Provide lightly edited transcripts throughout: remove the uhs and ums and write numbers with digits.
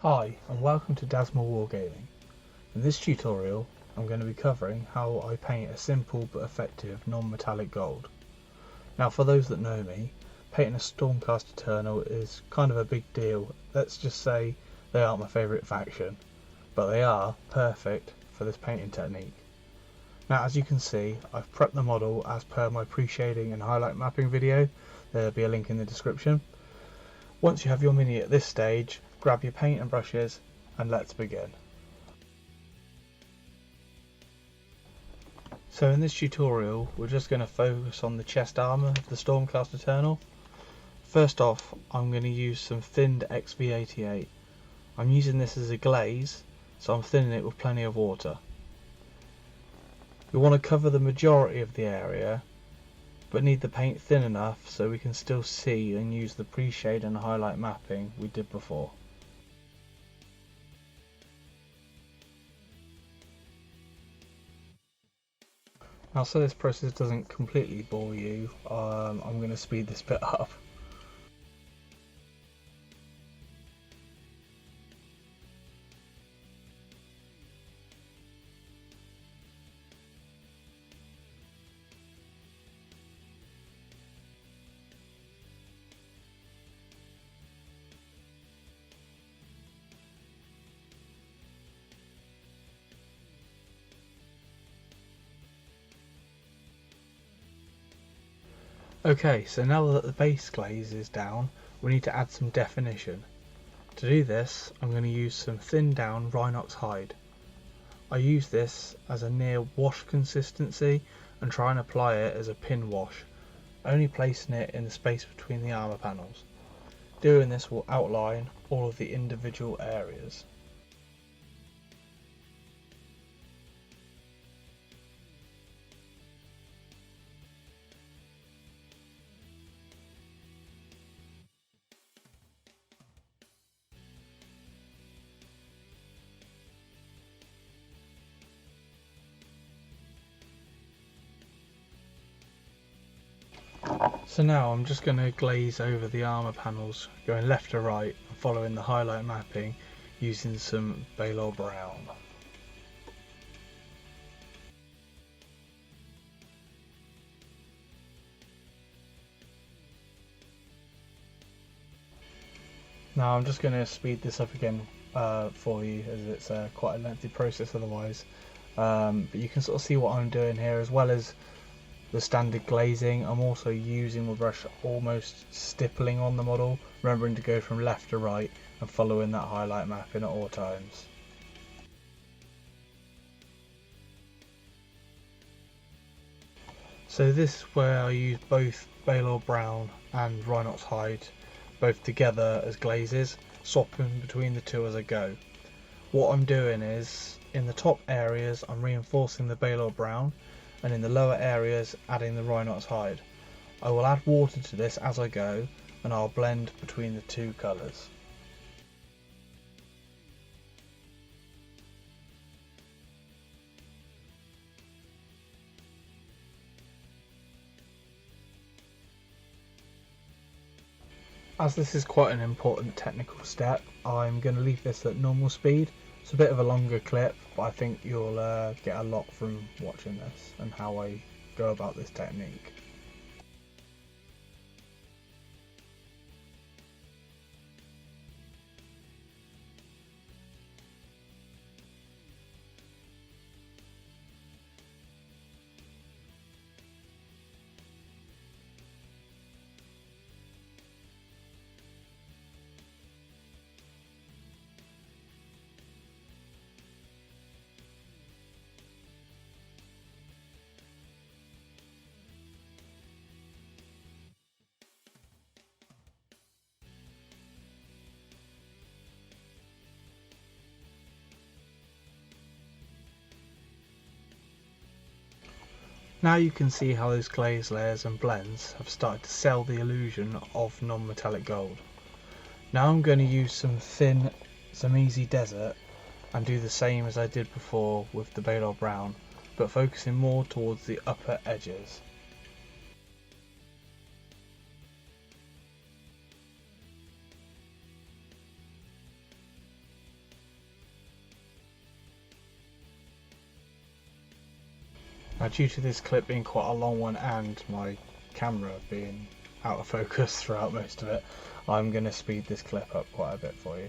Hi and welcome to Dasma Wargaming. In this tutorial I'm going to be covering how I paint a simple but effective non-metallic gold. Now for those that know me, painting a Stormcast Eternal is kind of a big deal. Let's just say they aren't my favourite faction, but they are perfect for this painting technique. Now as you can see, I've prepped the model as per my pre-shading and highlight mapping video. There'll be a link in the description. Once you have your mini at this stage, grab your paint and brushes and let's begin. So in this tutorial we're just going to focus on the chest armour of the Stormcast Eternal. First off, I'm going to use some thinned XV88. I'm using this as a glaze, so I'm thinning it with plenty of water. We want to cover the majority of the area, but need the paint thin enough so we can still see and use the pre-shade and highlight mapping we did before. Now so this process doesn't completely bore you, I'm going to speed this bit up. Okay, so now that the base glaze is down, we need to add some definition. To do this, I'm going to use some thinned down Rhinox hide. I use this as a near wash consistency and try and apply it as a pin wash, only placing it in the space between the armour panels. Doing this will outline all of the individual areas. So now I'm just going to glaze over the armour panels, going left to right and following the highlight mapping using some Balor Brown. Now I'm just going to speed this up again for you, as it's quite a lengthy process otherwise, but you can sort of see what I'm doing here. As well as the standard glazing, I'm also using my brush almost stippling on the model, remembering to go from left to right and following that highlight mapping at all times. So this is where I use both Balor Brown and Rhinox hide both together as glazes, swapping between the two as I go. What I'm doing is, in the top areas I'm reinforcing the Balor Brown, and in the lower areas adding the Rhinox hide. I will add water to this as I go, and I'll blend between the two colours. As this is quite an important technical step, I'm going to leave this at normal speed. It's a bit of a longer clip, but I think you'll get a lot from watching this and how I go about this technique. Now you can see how those glaze layers and blends have started to sell the illusion of non-metallic gold. Now I'm going to use some easy desert and do the same as I did before with the Balor Brown, but focusing more towards the upper edges. Now, due to this clip being quite a long one and my camera being out of focus throughout most of it, I'm going to speed this clip up quite a bit for you.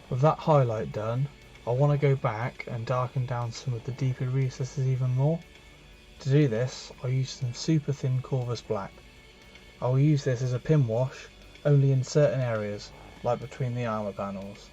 With that highlight done, I want to go back and darken down some of the deeper recesses even more. To do this, I use some super thin Corvus black. I will use this as a pin wash only in certain areas, like between the armour panels.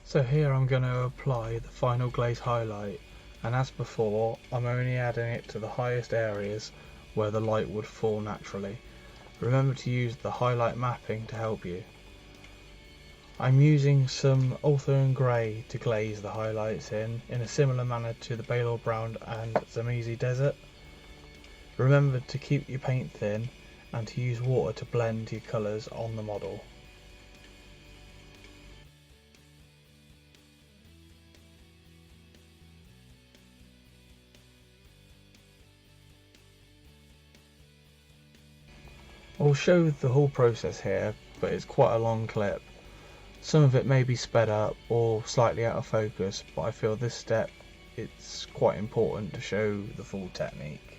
So here I'm going to apply the final glaze highlight, and as before I'm only adding it to the highest areas where the light would fall naturally. Remember to use the highlight mapping to help you. I'm using some Ulthorn Grey to glaze the highlights in a similar manner to the Balor Brown and Tzimisce Desert. Remember to keep your paint thin and to use water to blend your colours on the model. I'll show the whole process here, but it's quite a long clip. Some of it may be sped up or slightly out of focus, but I feel this step it's quite important to show the full technique.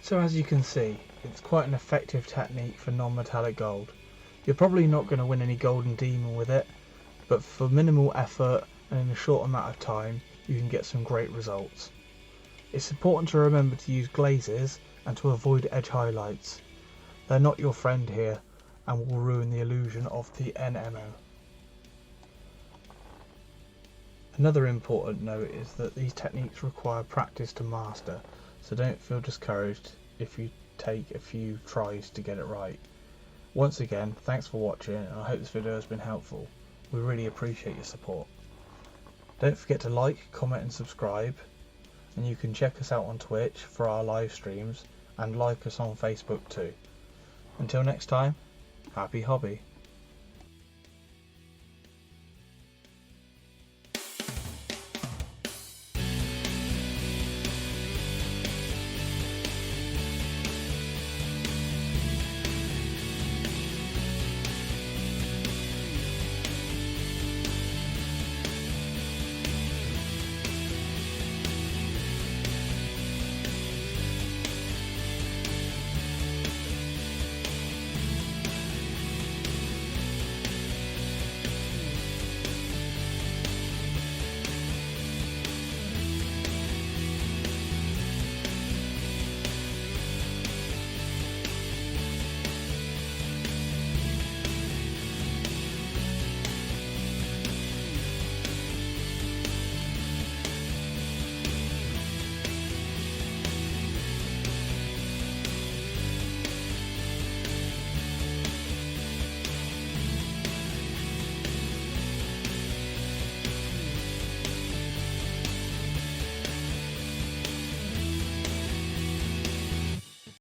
So as you can see, it's quite an effective technique for non-metallic gold. You're probably not going to win any golden demon with it, but for minimal effort and in a short amount of time, you can get some great results. It's important to remember to use glazes and to avoid edge highlights. They're not your friend here and will ruin the illusion of the NMM. Another important note is that these techniques require practice to master, so don't feel discouraged if you take a few tries to get it right. Once again, thanks for watching, and I hope this video has been helpful. We really appreciate your support. Don't forget to like, comment and subscribe, and you can check us out on Twitch for our live streams and like us on Facebook too. Until next time, happy hobby.